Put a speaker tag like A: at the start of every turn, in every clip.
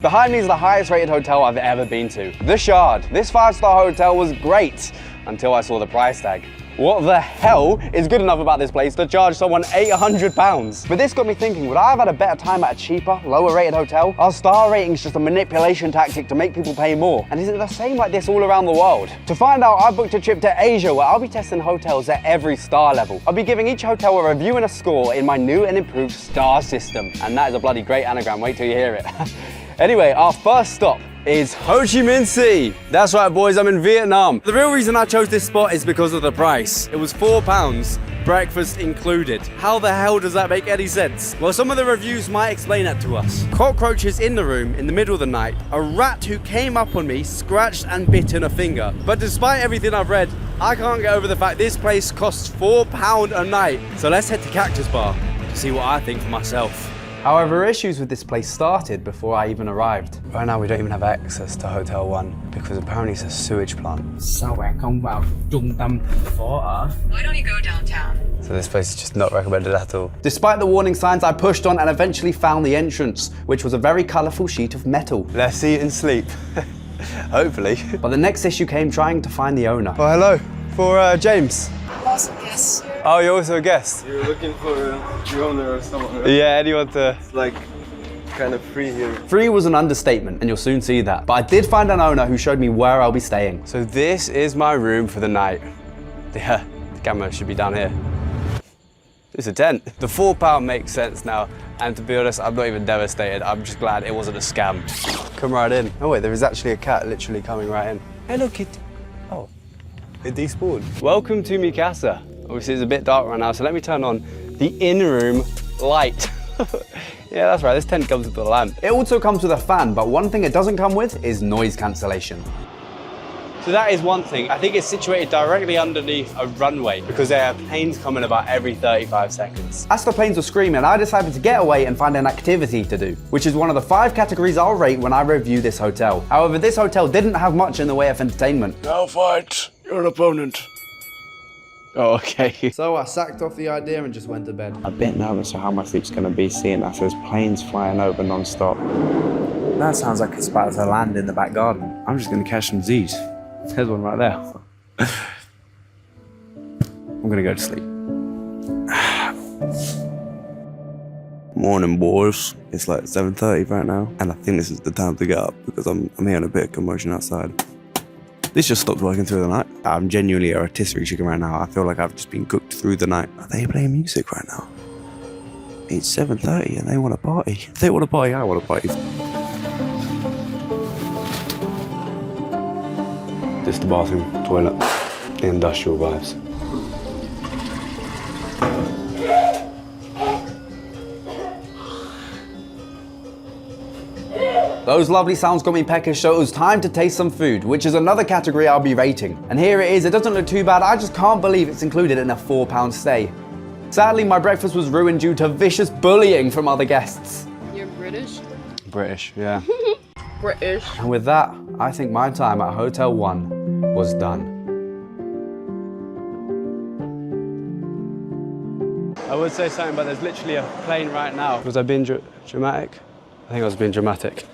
A: Behind me is the highest rated hotel I've ever been to, The Shard. This 5-star hotel was great until I saw the price tag. What the hell is good enough about this place to charge someone £800? But this got me thinking, would I have had a better time at a cheaper, lower rated hotel? Are star ratings just a manipulation tactic to make people pay more? And is it the same like this all around the world? To find out, I booked a trip to Asia where I'll be testing hotels at every star level. I'll be giving each hotel a review and a score in my new and improved star system. And that is a bloody great anagram, wait till you hear it. Anyway, our first stop is Ho Chi Minh City. That's right, boys, I'm in Vietnam. The real reason I chose this spot is because of the price. It was £4, breakfast included. How the hell does that make any sense? Well, some of the reviews might explain that to us. Cockroaches in the room in the middle of the night, a rat who came up on me, scratched and bitten a finger. But despite everything I've read, I can't get over the fact this place costs £4 a night. So let's head to Cactus Bar to see what I think for myself. However, issues with this place started before I even arrived. Right now, we don't even have access to Hotel 1 because apparently it's a sewage plant.
B: Sao bạn không vào trung tâm phố ở?
C: Why don't you go downtown?
A: So this place is just not recommended at all. Despite the warning signs, I pushed on and eventually found the entrance, which was a very colourful sheet of metal. Let's eat and sleep. Hopefully. But the next issue came trying to find the owner. Oh, hello. For James.
C: Also guess.
A: Oh, you're also a guest?
D: You're looking for the owner or someone, right?
A: Yeah, anyone to...
D: It's like kind of free here.
A: Free was an understatement, and you'll soon see that. But I did find an owner who showed me where I'll be staying. So this is my room for the night. Yeah, the camera should be down here. It's a tent. The £4 makes sense now, and to be honest, I'm not even devastated. I'm just glad it wasn't a scam. Come right in. Oh wait, there is actually a cat literally coming right in. Hello, kitty. Oh, it despawned. Welcome to mi casa. Obviously it's a bit dark right now, so let me turn on the in-room light. Yeah, that's right, this tent comes with a lamp. It also comes with a fan, but one thing it doesn't come with is noise cancellation. So that is one thing. I think it's situated directly underneath a runway because there are planes coming about every 35 seconds. As the planes were screaming, I decided to get away and find an activity to do, which is one of the 5 categories I'll rate when I review this hotel. However, this hotel didn't have much in the way of entertainment.
D: Now fight your opponent.
A: Oh, okay. So I sacked off the idea and just went to bed.
B: A bit nervous of how my sleep's going to be seeing as there's planes flying over non-stop. That sounds like it's about to land in the back garden. I'm just going to catch some Z's. There's one right there. I'm going to go to sleep.
D: Morning, boys. It's like 7:30 right now, and I think this is the time to get up because I'm hearing a bit of commotion outside. This just stopped working through the night. I'm genuinely a rotisserie chicken right now. I feel like I've just been cooked through the night. Are they playing music right now? It's 7:30 and they want to party. If they want to party, I want to party.
A: This is the bathroom, toilet, the industrial vibes. Those lovely sounds got me peckish, so it was time to taste some food, which is another category I'll be rating. And here it is. It doesn't look too bad. I just can't believe it's included in a £4 stay. Sadly, my breakfast was ruined due to vicious bullying from other guests.
C: You're British?
A: British, yeah.
C: British.
A: And with that, I think my time at Hotel 1 was done. I would say something, but there's literally a plane right now. Was I being dramatic? I think I was being dramatic.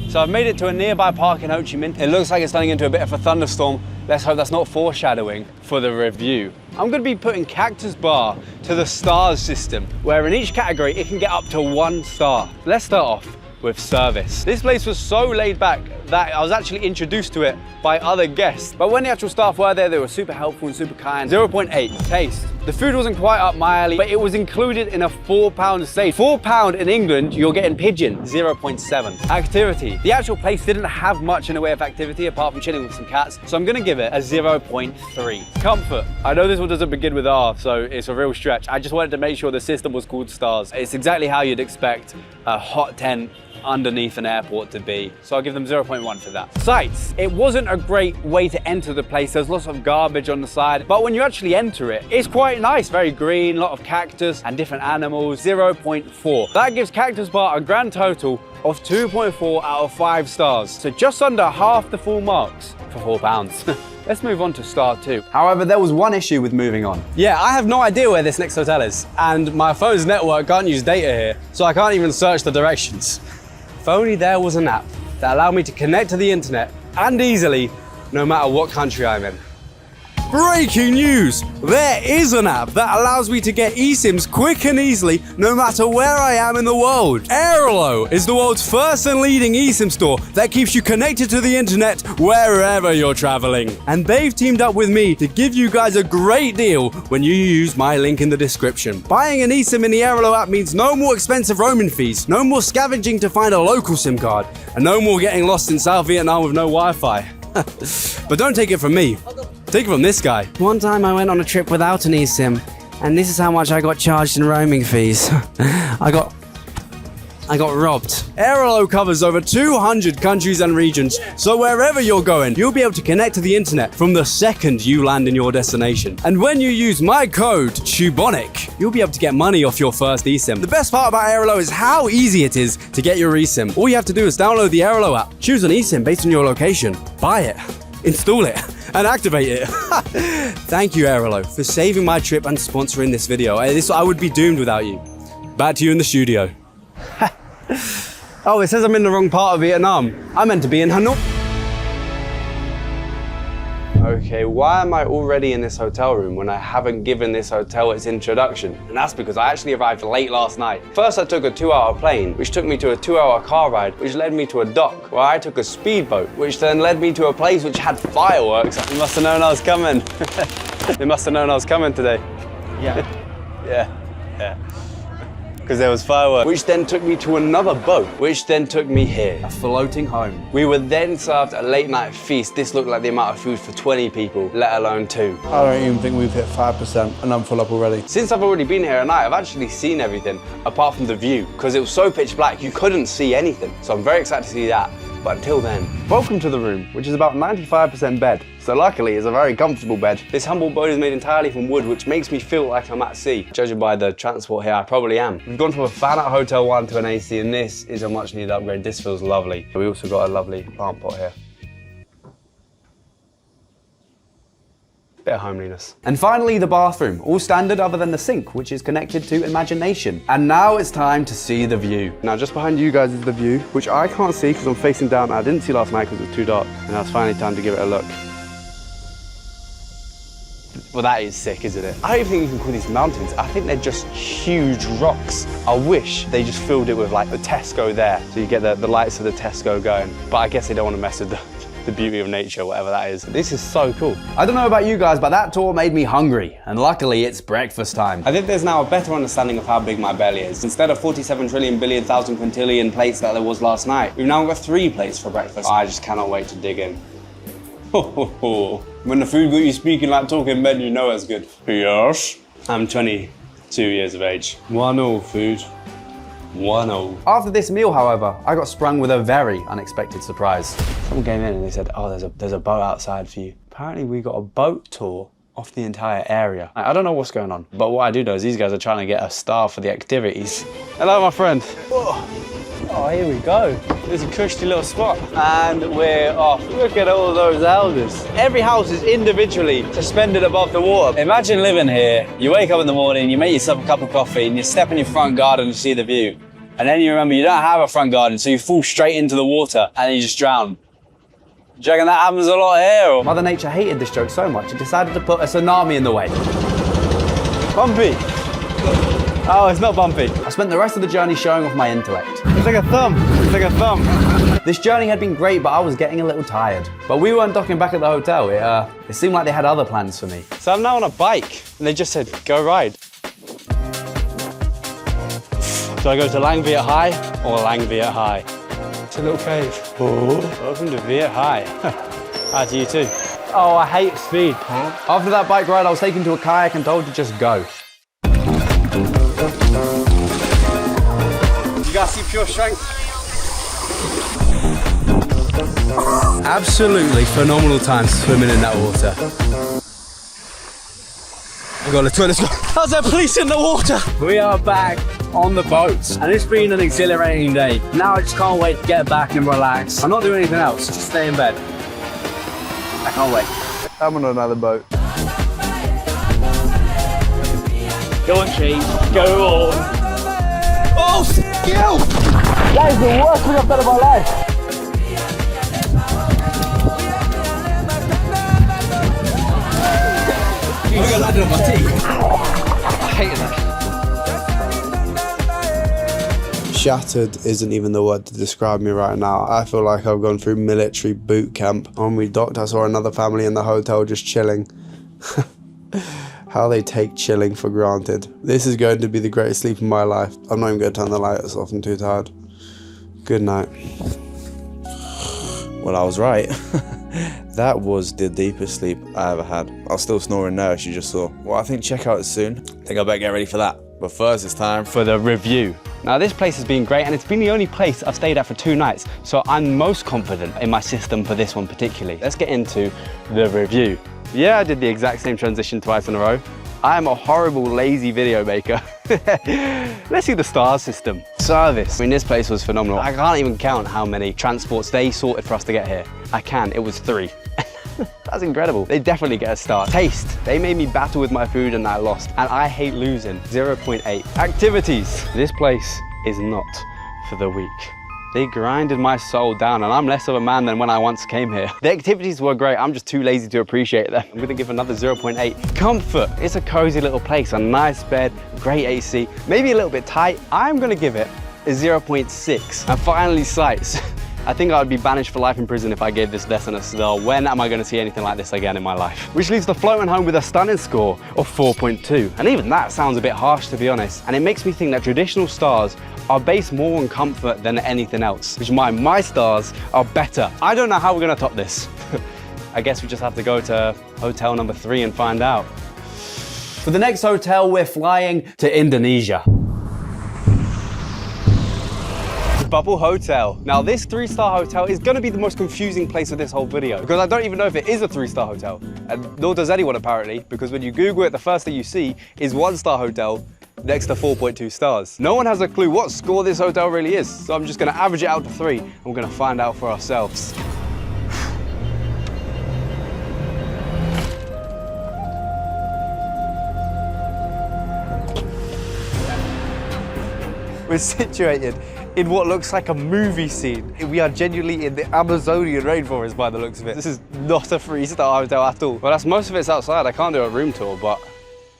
A: So I've made it to a nearby park in Ho Chi Minh. It looks like it's turning into a bit of a thunderstorm. Let's hope that's not foreshadowing for the review. I'm going to be putting Cactus Bar to the stars system, where in each category it can get up to 1 star. Let's start off with service. This place was so laid back that I was actually introduced to it by other guests. But when the actual staff were there, they were super helpful and super kind. 0.8. Taste. The food wasn't quite up my alley, but it was included in a £4 stay. £4 in England, you're getting pigeon. 0.7. Activity. The actual place didn't have much in the way of activity apart from chilling with some cats, so I'm gonna give it a 0.3. Comfort. I know this one doesn't begin with R, so it's a real stretch. I just wanted to make sure the system was called stars. It's exactly how you'd expect a hot tent underneath an airport to be. So I'll give them 0.1 for that. Sights. It wasn't a great way to enter the place. There's lots of garbage on the side, but when you actually enter it, it's quite nice. Very green, a lot of cactus and different animals. 0.4. That gives Cactus Bar a grand total of 2.4 out of 5 stars. So just under half the full marks for £4. Let's move on to star 2. However, there was one issue with moving on. Yeah, I have no idea where this next hotel is, and my phone's network can't use data here, so I can't even search the directions. If only there was an app that allowed me to connect to the internet and easily, no matter what country I'm in. Breaking news! There is an app that allows me to get eSIMs quick and easily no matter where I am in the world. Airlo is the world's first and leading eSIM store that keeps you connected to the internet wherever you're traveling. And they've teamed up with me to give you guys a great deal when you use my link in the description. Buying an eSIM in the Airlo app means no more expensive roaming fees, no more scavenging to find a local SIM card, and no more getting lost in South Vietnam with no Wi-Fi. But don't take it from me. Take it from this guy. One time I went on a trip without an eSIM, and this is how much I got charged in roaming fees. I got robbed. Airlo covers over 200 countries and regions, so wherever you're going, you'll be able to connect to the internet from the second you land in your destination. And when you use my code, Chewbonic, you'll be able to get money off your first eSIM. The best part about Airlo is how easy it is to get your eSIM. All you have to do is download the Airlo app, choose an eSIM based on your location, buy it, install it, and activate it. Thank you, Airlo, for saving my trip and sponsoring this video. I would be doomed without you. Back to you in the studio. Oh, it says I'm in the wrong part of Vietnam. I'm meant to be in Hanoi. Okay, why am I already in this hotel room when I haven't given this hotel its introduction? And that's because I actually arrived late last night. First I took a 2-hour plane, which took me to a 2-hour car ride, which led me to a dock, where I took a speedboat, which then led me to a place which had fireworks. They must have known I was coming. They must have known I was coming today. Yeah. Yeah. Because there was fireworks, which then took me to another boat, which then took me here, a floating home. We were then served a late night feast. This looked like the amount of food for 20 people, let alone 2.
E: I don't even think we've hit 5% and I'm full up already.
A: Since I've already been here at night, I've actually seen everything, apart from the view, because it was so pitch black you couldn't see anything. So I'm very excited to see that. But until then, welcome to the room, which is about 95% bed. So luckily, it's a very comfortable bed. This humble boat is made entirely from wood, which makes me feel like I'm at sea. Judging by the transport here, I probably am. We've gone from a fan at Hotel 1 to an AC, and this is a much needed upgrade. This feels lovely. We also got a lovely plant pot here. Bit of homeliness. And finally, the bathroom, all standard other than the sink, which is connected to imagination. And now it's time to see the view. Now, just behind you guys is the view, which I can't see because I'm facing down. I didn't see last night because it was too dark. And now it's finally time to give it a look. Well, that is sick, isn't it? I don't even think you can call these mountains. I think they're just huge rocks. I wish they just filled it with like the Tesco there, so you get the lights of the Tesco going. But I guess they don't want to mess with the beauty of nature, whatever that is. This is so cool. I don't know about you guys, but that tour made me hungry. And luckily, it's breakfast time. I think there's now a better understanding of how big my belly is. Instead of 47 trillion billion thousand quintillion plates that there was last night, we've now got 3 plates for breakfast. I just cannot wait to dig in. When the food got you speaking like talking men, you know it's good. Yes. I'm 22 years of age. 1-0 food. 1-0. After this meal, however, I got sprung with a very unexpected surprise. Someone came in and they said, oh, there's a boat outside for you. Apparently we got a boat tour off the entire area. I don't know what's going on, but what I do know is these guys are trying to get a star for the activities. Hello, my friend. Oh, here we go. There's a cushy little spot. And we're off. Look at all those houses. Every house is individually suspended above the water. Imagine living here. You wake up in the morning, you make yourself a cup of coffee, and you step in your front garden to see the view. And then you remember you don't have a front garden, so you fall straight into the water and you just drown. Do you reckon that happens a lot here? Or? Mother Nature hated this joke so much, it decided to put a tsunami in the way. Bumpy. Oh, it's not bumpy. I spent the rest of the journey showing off my intellect. It's like a thumb. It's like a thumb. This journey had been great, but I was getting a little tired. But we weren't docking back at the hotel. It seemed like they had other plans for me. So I'm now on a bike, and they just said, go ride. Do I go to Lang Viet High or Lang Viet High? It's a little cave. Oh. Welcome to Viet High. Hi to you too. Oh, I hate speed. After that bike ride, I was taken to a kayak and told to just go. You guys see pure strength? Absolutely phenomenal time swimming in that water. Let's go. How's there police in the water? We are back on the boat, and it's been an exhilarating day. Now I just can't wait to get back and relax. I'm not doing anything else, just stay in bed. I can't wait.
E: I'm on another boat.
F: Go on, Cheese. Go on.
A: Oh, skill! That is the worst thing I've done in my life. I got landed on my teeth. I hated that.
D: Shattered isn't even the word to describe me right now. I feel like I've gone through military boot camp. When we docked, I saw another family in the hotel just chilling. How they take chilling for granted. This is going to be the greatest sleep of my life. I'm not even going to turn the lights off, I'm too tired. Good night.
B: Well, I was right. That was the deepest sleep I ever had. I was still snoring now, as you just saw. Well, I think checkout is soon. I think I better get ready for that. But first, it's time
A: For the review. Now this place has been great and it's been the only place I've stayed at for 2 nights, so I'm most confident in my system for this one particularly. Let's get into the review. Yeah, I did the exact same transition twice in a row. I am a horrible, lazy video maker. Let's see the star system. Service. I mean, this place was phenomenal. I can't even count how many transports they sorted for us to get here. I can, it was 3. That's incredible. They definitely get a star. Taste. They made me battle with my food and I lost. And I hate losing. 0.8. Activities. This place is not for the weak. They grinded my soul down and I'm less of a man than when I once came here. The activities were great, I'm just too lazy to appreciate them. I'm gonna give another 0.8. Comfort, it's a cozy little place, a nice bed, great AC, maybe a little bit tight. I'm gonna give it a 0.6. And finally, sights. I think I would be banished for life in prison if I gave this less than a star. When am I gonna see anything like this again in my life? Which leaves the floating home with a stunning score of 4.2. And even that sounds a bit harsh, to be honest. And it makes me think that traditional stars are based more on comfort than anything else, which is why my stars are better. I don't know how we're gonna top this. I guess we just have to go to hotel number 3 and find out. For the next hotel, we're flying to Indonesia. Bubble Hotel. Now this 3-star hotel is gonna be the most confusing place of this whole video because I don't even know if it is a 3-star hotel, and nor does anyone apparently, because when you Google it, the first thing you see is 1-star hotel next to 4.2 stars. No one has a clue what score this hotel really is, so I'm just gonna average it out to 3 and we're gonna find out for ourselves. We're situated in what looks like a movie scene. We are genuinely in the Amazonian rainforest by the looks of it. This is not a 3-star hotel at all. Well, that's most of it's outside. I can't do a room tour, but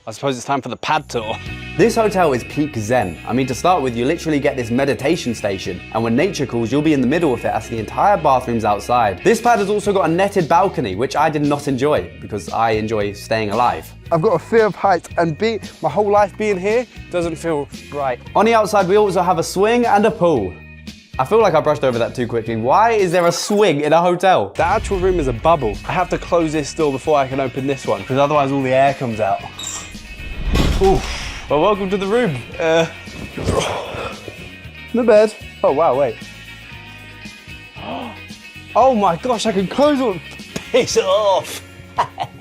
A: I suppose it's time for the pad tour. This hotel is peak zen. I mean, to start with, you literally get this meditation station, and when nature calls, you'll be in the middle of it as the entire bathroom's outside. This pad has also got a netted balcony, which I did not enjoy because I enjoy staying alive.
E: I've got a fear of heights, and my whole life being here doesn't feel right.
A: On the outside, we also have a swing and a pool. I feel like I brushed over that too quickly. Why is there a swing in a hotel? The actual room is a bubble. I have to close this door before I can open this one, because otherwise all the air comes out. Ooh. Well, welcome to the room.
E: The bed.
A: Oh, wow, wait. Oh my gosh, I can close it. Piss it off.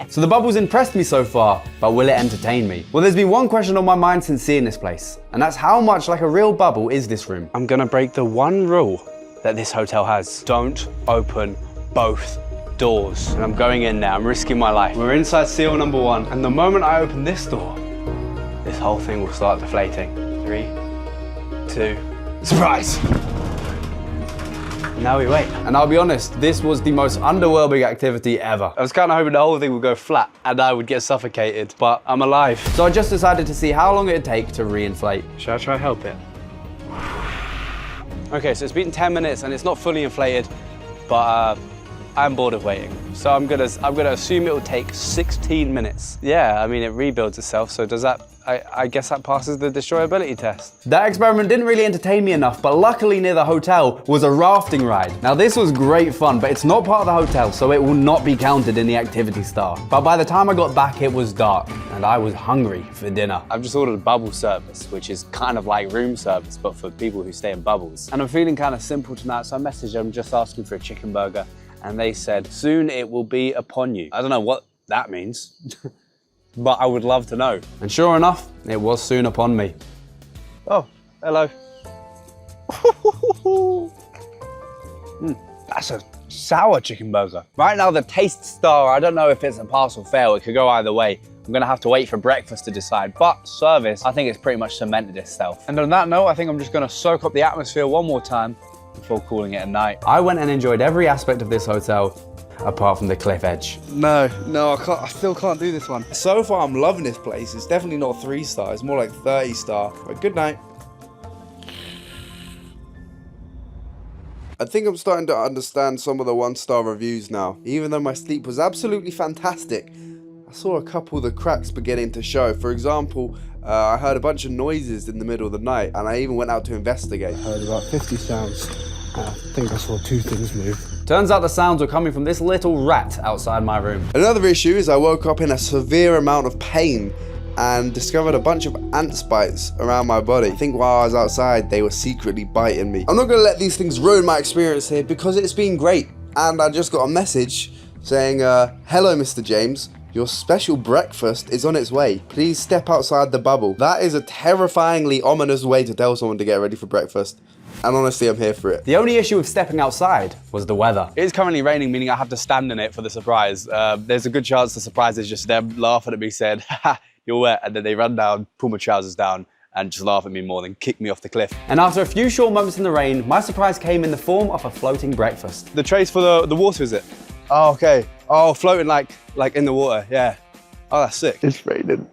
A: So the bubble's impressed me so far, but will it entertain me? Well, there's been one question on my mind since seeing this place, and that's how much like a real bubble is this room? I'm gonna break the one rule that this hotel has. Don't open both doors. And I'm going in now, I'm risking my life. We're inside seal number 1, and the moment I open this door, this whole thing will start deflating. 3, 2, surprise! Now we wait. And I'll be honest, this was the most underwhelming activity ever. I was kind of hoping the whole thing would go flat and I would get suffocated, but I'm alive. So I just decided to see how long it'd take to reinflate. Should I try help it? Okay, so it's been 10 minutes and it's not fully inflated, but I'm bored of waiting. So I'm gonna assume it will take 16 minutes. Yeah, I mean, it rebuilds itself, so does that, I guess that passes the destroyability test. That experiment didn't really entertain me enough, but luckily near the hotel was a rafting ride. Now this was great fun, but it's not part of the hotel, so it will not be counted in the activity star. But by the time I got back, it was dark, and I was hungry for dinner. I've just ordered a bubble service, which is kind of like room service, but for people who stay in bubbles. And I'm feeling kind of simple tonight, so I messaged them just asking for a chicken burger, and they said, soon it will be upon you. I don't know what that means. But I would love to know. And sure enough, it was soon upon me. Oh, hello. That's
E: That's a sour chicken burger.
A: Right now, the taste star, I don't know if it's a pass or fail. It could go either way. I'm gonna have to wait for breakfast to decide, but service, I think it's pretty much cemented itself.
E: And on that note, I think I'm just gonna soak up the atmosphere one more time before calling it a night.
A: I went and enjoyed every aspect of this hotel, apart from the cliff edge.
E: No, I can't. I still can't do this one. So far, I'm loving this place. It's definitely not 3 stars. It's more like 30 star. But good night. I think I'm starting to understand some of the 1-star reviews now. Even though my sleep was absolutely fantastic, I saw a couple of the cracks beginning to show. For example, I heard a bunch of noises in the middle of the night, and I even went out to investigate. I heard about 50 sounds. I think I saw 2 things move.
A: Turns out the sounds were coming from this little rat outside my room.
E: Another issue is I woke up in a severe amount of pain and discovered a bunch of ant bites around my body. I think while I was outside, they were secretly biting me. I'm not gonna let these things ruin my experience here because it's been great. And I just got a message saying, hello, Mr. James. Your special breakfast is on its way. Please step outside the bubble. That is a terrifyingly ominous way to tell someone to get ready for breakfast. And honestly, I'm here for it.
A: The only issue with stepping outside was the weather. It is currently raining, meaning I have to stand in it for the surprise. There's a good chance the surprise is just them laughing at me saying, haha, you're wet. And then they run down, pull my trousers down, and just laugh at me more than kick me off the cliff. And after a few short moments in the rain, my surprise came in the form of a floating breakfast.
E: The trays for the water, is it? Oh, okay. Oh, floating like in the water, yeah. Oh, that's sick. It's raining.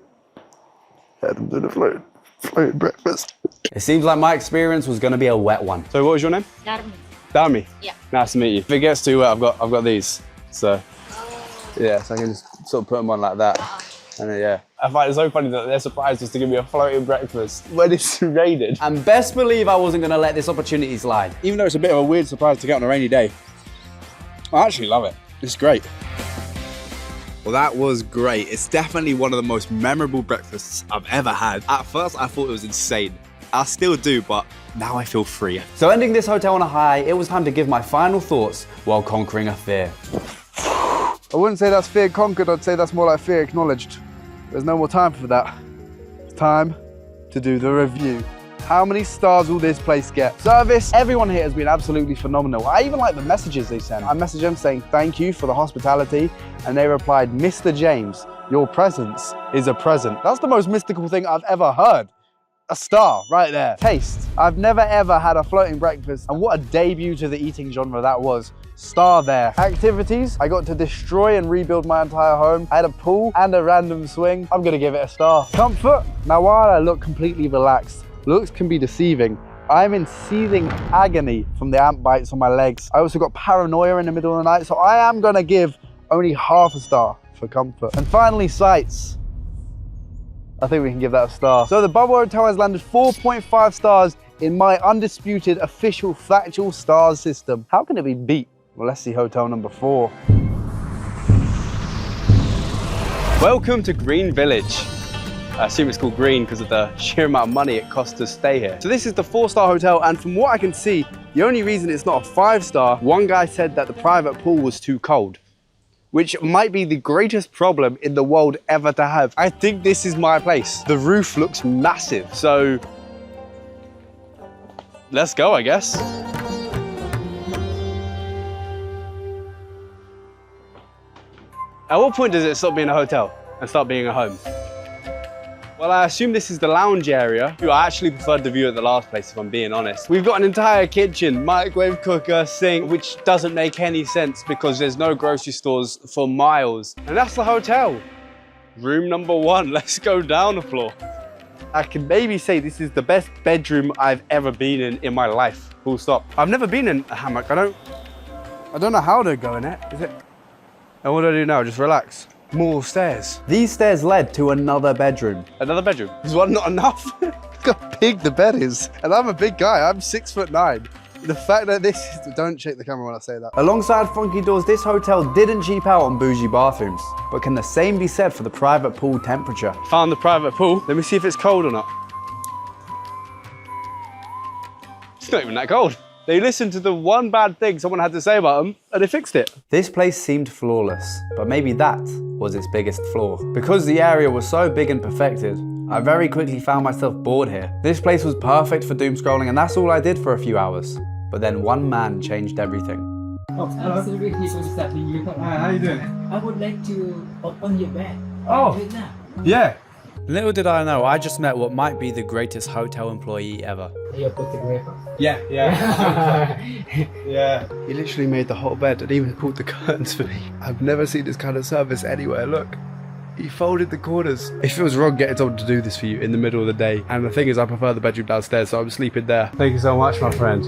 E: Head into the floating breakfast.
A: It seems like my experience was gonna be a wet one.
E: So what was your name?
C: Darmi.
E: Dami?
C: Yeah.
E: Nice to meet you. If it gets too wet, I've got these. So, yeah, so I can just sort of put them on like that. And then, yeah. I find it so funny that their surprise was to give me a floating breakfast when it's raining.
A: And best believe I wasn't gonna let this opportunity slide.
E: Even though it's a bit of a weird surprise to get on a rainy day, I actually love it. It's great. Well, that was great. It's definitely one of the most memorable breakfasts I've ever had. At first, I thought it was insane. I still do, but now I feel free.
A: So ending this hotel on a high, it was time to give my final thoughts while conquering a fear.
E: I wouldn't say that's fear conquered, I'd say that's more like fear acknowledged. There's no more time for that. It's time to do the review. How many stars will this place get? Service, everyone here has been absolutely phenomenal. I even like the messages they send. I messaged them saying thank you for the hospitality, and they replied, Mr. James, your presence is a present. That's the most mystical thing I've ever heard. A star right there. Taste, I've never ever had a floating breakfast, and what a debut to the eating genre that was. Star there. Activities, I got to destroy and rebuild my entire home. I had a pool and a random swing. I'm gonna give it a star. Comfort, now while I look completely relaxed, looks can be deceiving. I'm in seething agony from the ant bites on my legs. I also got paranoia in the middle of the night, so I am gonna give only half a star for comfort. And finally, sights. I think we can give that a star. So the Bubble Hotel has landed 4.5 stars in my undisputed official factual stars system. How can it be beat? Well, let's see hotel number 4. Welcome to Green Village. I assume it's called green because of the sheer amount of money it costs to stay here. So this is the 4-star hotel, and from what I can see, the only reason it's not a 5-star, one guy said that the private pool was too cold, which might be the greatest problem in the world ever to have. I think this is my place. The roof looks massive, so let's go, I guess. At what point does it stop being a hotel and start being a home? Well, I assume this is the lounge area. I actually preferred the view at the last place, if I'm being honest. We've got an entire kitchen, microwave, cooker, sink, which doesn't make any sense because there's no grocery stores for miles. And that's the hotel. Room number 1, let's go down a floor. I can maybe say this is the best bedroom I've ever been in my life, full stop. I've never been in a hammock. I don't know how to go in it, is it? And what do I do now, just relax? More stairs.
A: These stairs led to another bedroom.
E: Another bedroom? Is one not enough? Look how big the bed is. And I'm a big guy, I'm 6'9". The fact that this is, don't check the camera when I say that.
A: Alongside funky doors, this hotel didn't cheap out on bougie bathrooms. But can the same be said for the private pool temperature?
E: Found the private pool. Let me see if it's cold or not. It's not even that cold. They listened to the one bad thing someone had to say about them and they fixed it.
A: This place seemed flawless, but maybe that was its biggest flaw. Because the area was so big and perfected, I very quickly found myself bored here. This place was perfect for doom scrolling, and that's all I did for a few hours. But then one man changed everything.
G: Oh, hello. Sorry, he's disturbing you.
B: Hi, how you doing?
G: I would like to open your bag.
B: Oh.
G: Right now.
B: Yeah. Little did I know, I just met what might be the greatest hotel employee ever.
G: You put the grape.
B: Yeah. Yeah.
E: He literally made the whole bed and even pulled the curtains for me. I've never seen this kind of service anywhere. Look, he folded the corners. It feels wrong getting someone to do this for you in the middle of the day. And the thing is, I prefer the bedroom downstairs, so I'm sleeping there. Thank you so much, my friend.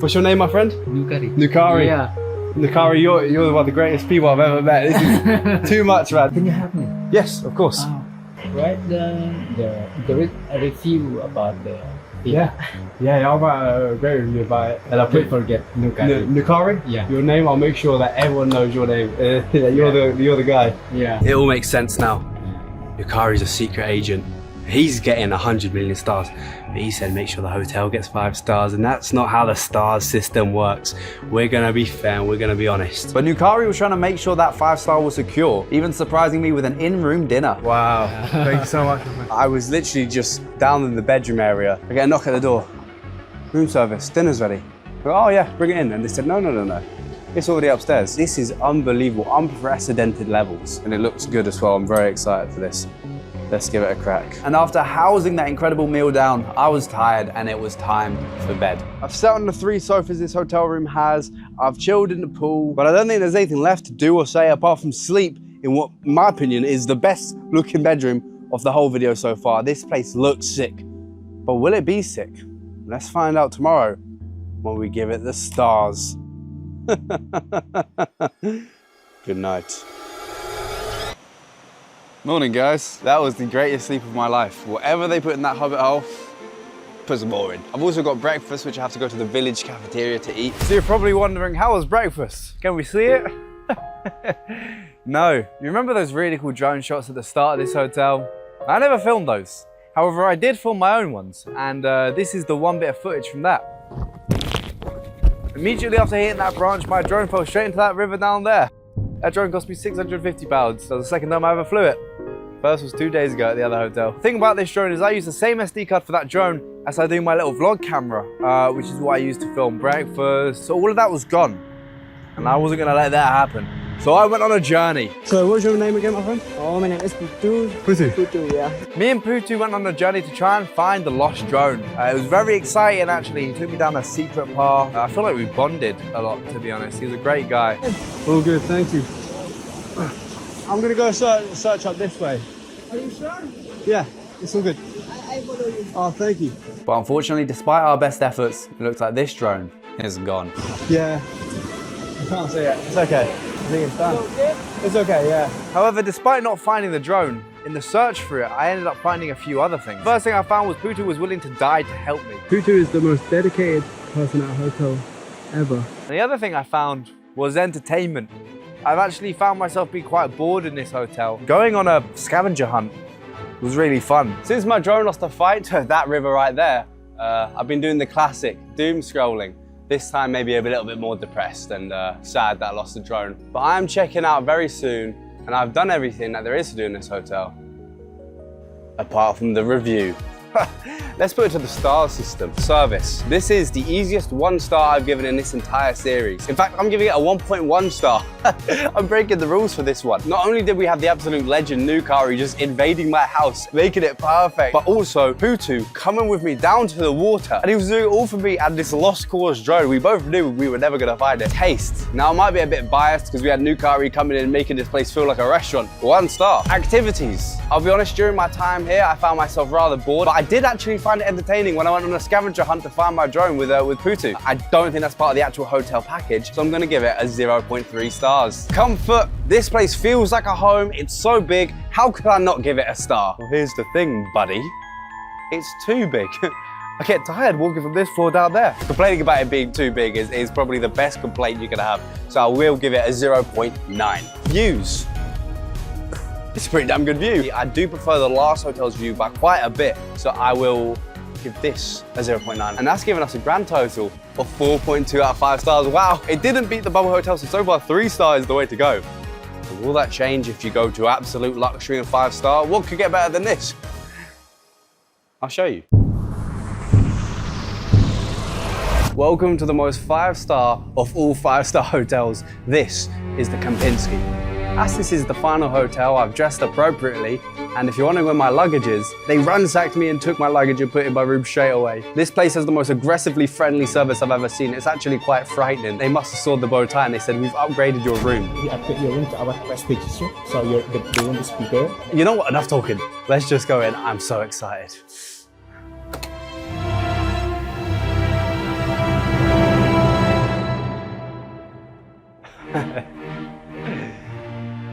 E: What's your name, my friend?
G: Nukari.
E: Nukari.
G: Yeah.
E: Nukari, you're one of the greatest people I've ever met. This is too much, man.
G: Can you help me?
E: Yes, of course.
G: Right, there is a review about the
E: Yeah, I'll write a great review about it. And I'll
G: Don't forget Nukari.
E: Nukari?
G: Yeah.
E: Your name, I'll make sure that everyone knows your name. You're the guy.
G: Yeah.
A: It all makes sense now. Yukari's a secret agent. He's getting 100 million stars. But he said make sure the hotel gets 5 stars, and that's not how the stars system works. We're gonna be fair and we're gonna be honest.
B: But Nukari was trying to make sure that 5-star was secure, even surprising me with an in-room dinner.
E: Wow. Thank you so much.
A: I was literally just down in the bedroom area. I get a knock at the door. Room service, dinner's ready. I go, oh yeah, bring it in. And they said, no. It's already upstairs. This is unbelievable, unprecedented levels. And it looks good as well. I'm very excited for this. Let's give it a crack.
B: And after housing that incredible meal down, I was tired and it was time for bed.
E: I've sat on the 3 sofas this hotel room has. I've chilled in the pool, but I don't think there's anything left to do or say apart from sleep in what, in my opinion, is the best looking bedroom of the whole video so far. This place looks sick, but will it be sick? Let's find out tomorrow when we give it the stars. Good night. Morning, guys. That was the greatest sleep of my life. Whatever they put in that hobbit hole, put some more in. I've also got breakfast, which I have to go to the village cafeteria to eat. So you're probably wondering, how was breakfast? Can we see it? No. You remember those really cool drone shots at the start of this hotel? I never filmed those. However, I did film my own ones, and this is the one bit of footage from that. Immediately after hitting that branch, my drone fell straight into that river down there. That drone cost me £650. That was the second time I ever flew it. First was 2 days ago at the other hotel. The thing about this drone is I use the same SD card for that drone as I do my little vlog camera, which is what I used to film breakfast. So all of that was gone, and I wasn't gonna let that happen. So I went on a journey.
F: So what's your name again, my friend? Oh, my name is Putu. Putu, yeah.
B: Me and Putu went on a journey to try and find the lost drone. It was very exciting, actually. He took me down a secret path. I feel like we bonded a lot, to be honest. He was a great guy.
F: All good, thank you. I'm gonna go search up this way. Are you sure? Yeah, it's all good. I follow you. Oh, thank you.
B: But unfortunately, despite our best efforts, it looks like this drone is gone.
F: Yeah, I can't see it. It's okay. I think it's done. It's okay, yeah.
B: However, despite not finding the drone, in the search for it, I ended up finding a few other things. First thing I found was Putu was willing to die to help me.
F: Putu is the most dedicated person at a hotel ever.
B: And the other thing I found was entertainment. I've actually found myself being quite bored in this hotel. Going on a scavenger hunt was really fun.
A: Since my drone lost a fight to that river right there, I've been doing the classic doom scrolling. This time maybe a little bit more depressed and sad that I lost the drone. But I'm checking out very soon, and I've done everything that there is to do in this hotel, apart from the review. Let's put it to the star system. Service. This is the easiest 1 star I've given in this entire series. In fact, I'm giving it a 1.1 star. I'm breaking the rules for this one. Not only did we have the absolute legend Nukari just invading my house, making it perfect, but also Putu coming with me down to the water. And he was doing it all for me and this lost cause drone. We both knew we were never gonna find it. Taste. Now I might be a bit biased because we had Nukari coming in and making this place feel like a restaurant. 1 star. Activities. I'll be honest, during my time here, I found myself rather bored, but I did actually find it entertaining when I went on a scavenger hunt to find my drone with Putu. I don't think that's part of the actual hotel package, so I'm gonna give it a 0.3 stars. Comfort. This place feels like a home. It's so big. How could I not give it a star? Well, here's the thing, buddy. It's too big. I get tired walking from this floor down there. Complaining about it being too big is probably the best complaint you can have, so I will give it a 0.9. Views. It's a pretty damn good view. I do prefer the last hotel's view by quite a bit, so I will give this a 0.9. And that's given us a grand total of 4.2 out of 5 stars. Wow, it didn't beat the Bubble Hotel, so far 3 stars is the way to go. But will that change if you go to absolute luxury and 5 star? What could get better than this? I'll show you. Welcome to the most 5-star of all 5-star hotels. This is the Kempinski. As this is the final hotel, I've dressed appropriately, and if you're wondering where my luggage is, they ransacked me and took my luggage and put it in my room straight away. This place has the most aggressively friendly service I've ever seen. It's actually quite frightening. They must have saw the bow tie and they said, we've upgraded your room.
G: We upgrade your room to our west page, so the room is bigger.
A: You know what, enough talking. Let's just go in, I'm so excited.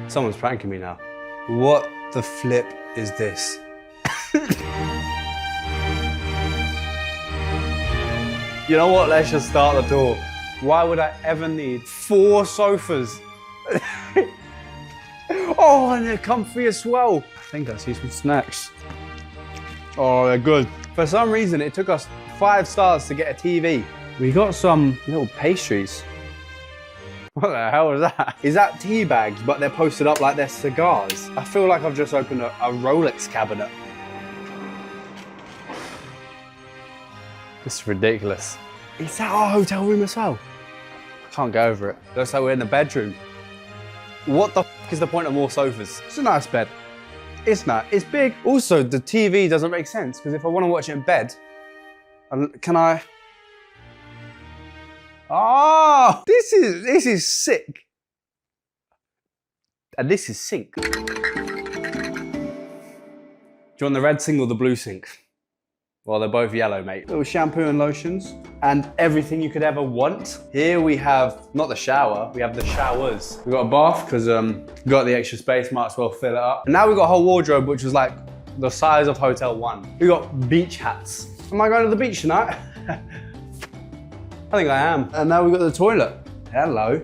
A: Someone's pranking me now. What the flip is this? You know what? Let's just start the tour. Why would I ever need 4 sofas? Oh, and they're comfy as well. I think I see some snacks. Oh, they're good. For some reason, it took us 5 stars to get a TV. We got some little pastries. What the hell is that? Is that tea bags, but they're posted up like they're cigars? I feel like I've just opened a Rolex cabinet. This is ridiculous. Is that our hotel room as well? I can't go over it. Looks like we're in the bedroom. What the f is the point of more sofas? It's a nice bed. It's not. It's big. Also, the TV doesn't make sense because if I want to watch it in bed, can I? Oh, this is sick. And this is sink. Do you want the red sink or the blue sink? Well, they're both yellow, mate. Little shampoo and lotions and everything you could ever want. Here we have, not the shower, we have the showers. We've got a bath because got the extra space, might as well fill it up. And now we've got a whole wardrobe, which was like the size of Hotel 1. We got beach hats. Am I going to the beach tonight? I think I am. And now we've got the toilet. Hello.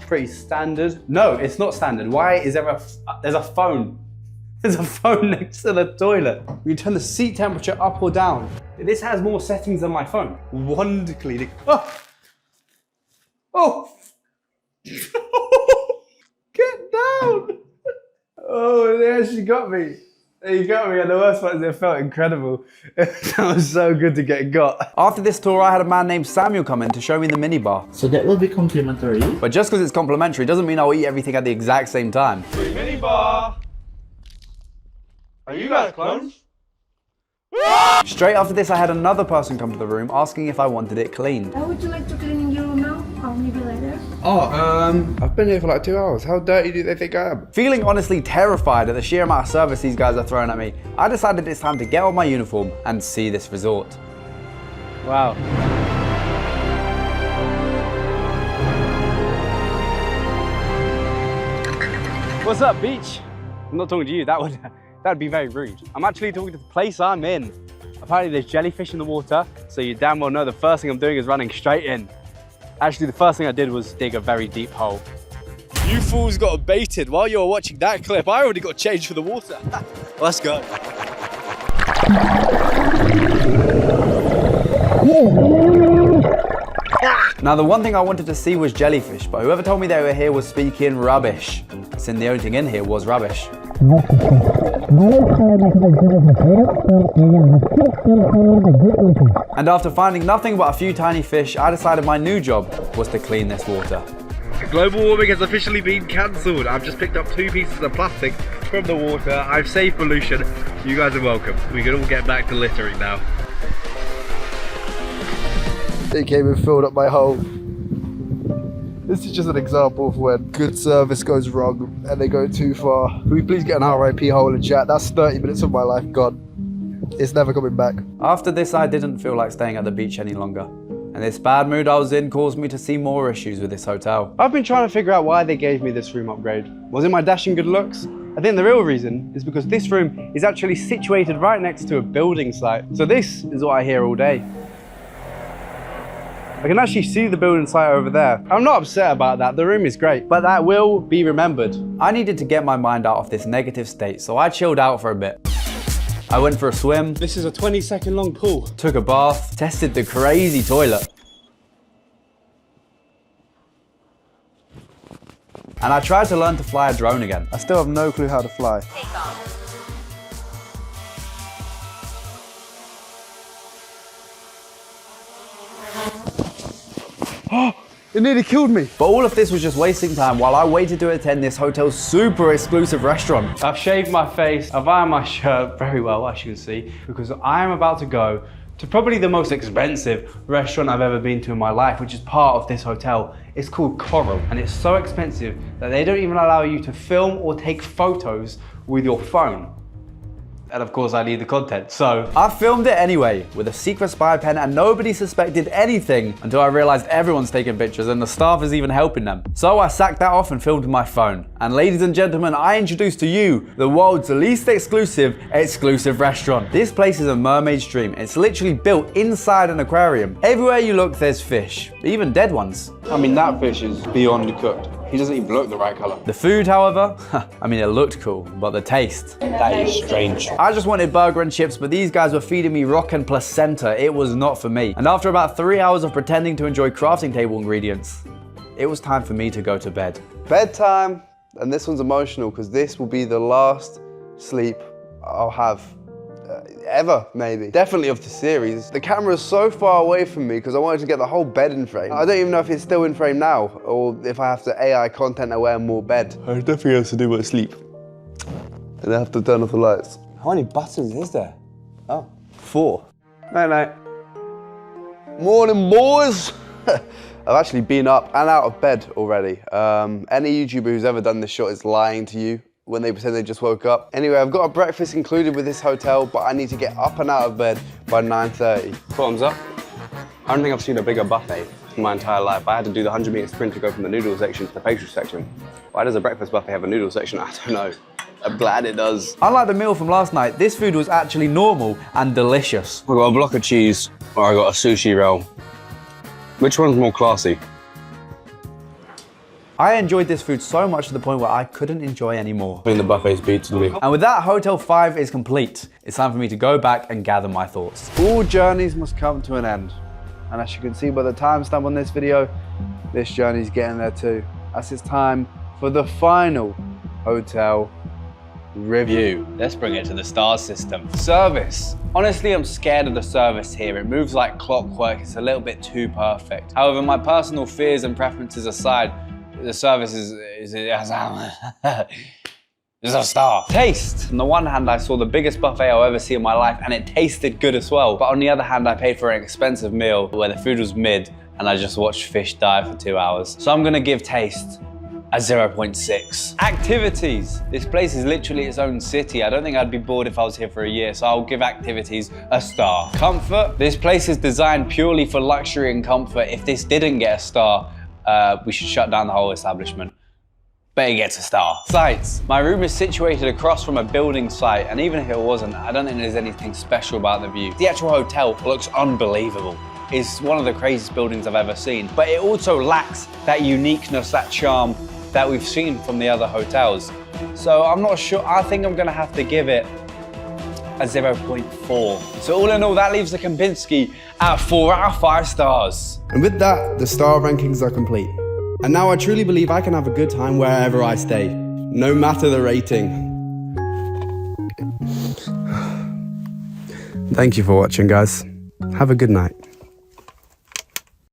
A: Pretty standard. No, it's not standard. Why is there there's a phone? There's a phone next to the toilet. You can turn the seat temperature up or down. This has more settings than my phone. Wonderfully. Oh! Oh! Get down! Oh, there she got me. You got me, and the worst part is it felt incredible. That was so good to get got. After this tour, I had a man named Samuel come in to show me the minibar.
G: So that will be complimentary.
A: But just because it's complimentary doesn't mean I'll eat everything at the exact same time.
F: Free minibar! Are you guys clones?
A: Straight after this, I had another person come to the room asking if I wanted it cleaned.
H: Would you like to clean in your room now? Or maybe later?
E: Oh, I've been here for like 2 hours. How dirty do they think I am?
A: Feeling honestly terrified at the sheer amount of service these guys are throwing at me, I decided it's time to get on my uniform and see this resort. Wow. What's up, beach? I'm not talking to you, that'd be very rude. I'm actually talking to the place I'm in. Apparently there's jellyfish in the water, so you damn well know the first thing I'm doing is running straight in. Actually, the first thing I did was dig a very deep hole. You fools got baited. While you were watching that clip, I already got changed for the water. Let's go. Now, the one thing I wanted to see was jellyfish, but whoever told me they were here was speaking rubbish. Since the only thing in here was rubbish. And after finding nothing but a few tiny fish, I decided my new job was to clean this water. Global warming has officially been cancelled. I've just picked up 2 pieces of plastic from the water. I've saved pollution. You guys are welcome. We can all get back to littering now.
E: They came and filled up my hole. This is just an example of when good service goes wrong and they go too far. Can we please get an RIP hole in chat? That's 30 minutes of my life gone. It's never coming back. After this, I didn't feel like staying at the beach any longer. And this bad mood I was in caused me to see more issues with this hotel. I've been trying to figure out why they gave me this room upgrade. Was it my dashing good looks? I think the real reason is because this room is actually situated right next to a building site. So this is what I hear all day. I can actually see the building site over there. I'm not upset about that, the room is great, but that will be remembered. I needed to get my mind out of this negative state, so I chilled out for a bit. I went for a swim. This is a 20-second long pool. Took a bath, tested the crazy toilet. And I tried to learn to fly a drone again. I still have no clue how to fly.
C: Take off.
E: It nearly killed me.
A: But all of this was just wasting time while I waited to attend this hotel's super exclusive restaurant. I've shaved my face, I've ironed my shirt very well, as you can see, because I am about to go to probably the most expensive restaurant I've ever been to in my life, which is part of this hotel. It's called Coral, and it's so expensive that they don't even allow you to film or take photos with your phone. And of course I need the content, so I filmed it anyway with a secret spy pen, and nobody suspected anything until I realized everyone's taking pictures and the staff is even helping them. So I sacked that off and filmed with my phone. And ladies and gentlemen, I introduce to you the world's least exclusive restaurant. This place is a mermaid's dream. It's literally built inside an aquarium. Everywhere you look, there's fish, even dead ones.
B: I mean, that fish is beyond cooked. He doesn't even look the right color.
A: The food, however, I mean, it looked cool, but the taste.
B: That is strange.
A: I just wanted burger and chips, but these guys were feeding me rock and placenta. It was not for me. And after about 3 hours of pretending to enjoy crafting table ingredients, it was time for me to go to bed.
E: Bedtime, and this one's emotional because this will be the last sleep I'll have ever, maybe. Definitely of the series. The camera is so far away from me because I wanted to get the whole bed in frame. I don't even know if it's still in frame now or if I have to AI content and wear more bed. I definitely have to do my sleep. And I have to turn off the lights.
A: How many buttons is there?
E: Oh, 4. Night. Morning, boys. I've actually been up and out of bed already. Any YouTuber who's ever done this shot is lying to you when they pretend they just woke up. Anyway, I've got a breakfast included with this hotel, but I need to get up and out of bed by 9:30.
A: Bottoms up. I don't think I've seen a bigger buffet in my entire life. I had to do the 100-meter sprint to go from the noodle section to the pastry section. Why does a breakfast buffet have a noodle section? I don't know. I'm glad it does. Unlike the meal from last night, this food was actually normal and delicious.
D: I got a block of cheese, or I got a sushi roll. Which one's more classy?
A: I enjoyed this food so much to the point where I couldn't enjoy anymore.
D: I think the buffet's beaten me.
A: And with that, Hotel 5 is complete. It's time for me to go back and gather my thoughts.
E: All journeys must come to an end. And as you can see by the timestamp on this video, this journey's getting there too. As it's time for the final hotel review.
A: Let's bring it to the star system. Service. Honestly, I'm scared of the service here. It moves like clockwork. It's a little bit too perfect. However, my personal fears and preferences aside, the service is a star. Taste. On the one hand, I saw the biggest buffet I'll ever see in my life, and it tasted good as well. But on the other hand, I paid for an expensive meal where the food was mid, and I just watched fish die for 2 hours. So I'm gonna give taste a 0.6. Activities. This place is literally its own city. I don't think I'd be bored if I was here for a year, so I'll give activities a star. Comfort. This place is designed purely for luxury and comfort. If this didn't get a star, we should shut down the whole establishment. But it gets a star. Sights. My room is situated across from a building site, and even if it wasn't, I don't think there's anything special about the view. The actual hotel looks unbelievable. It's one of the craziest buildings I've ever seen, but it also lacks that uniqueness, that charm that we've seen from the other hotels. So I'm not sure, I think I'm gonna have to give it a 0.4. So all in all, that leaves the Kempinski at 4 out of 5 stars.
E: And with that, the star rankings are complete. And now I truly believe I can have a good time wherever I stay, no matter the rating. Thank you for watching, guys. Have a good night.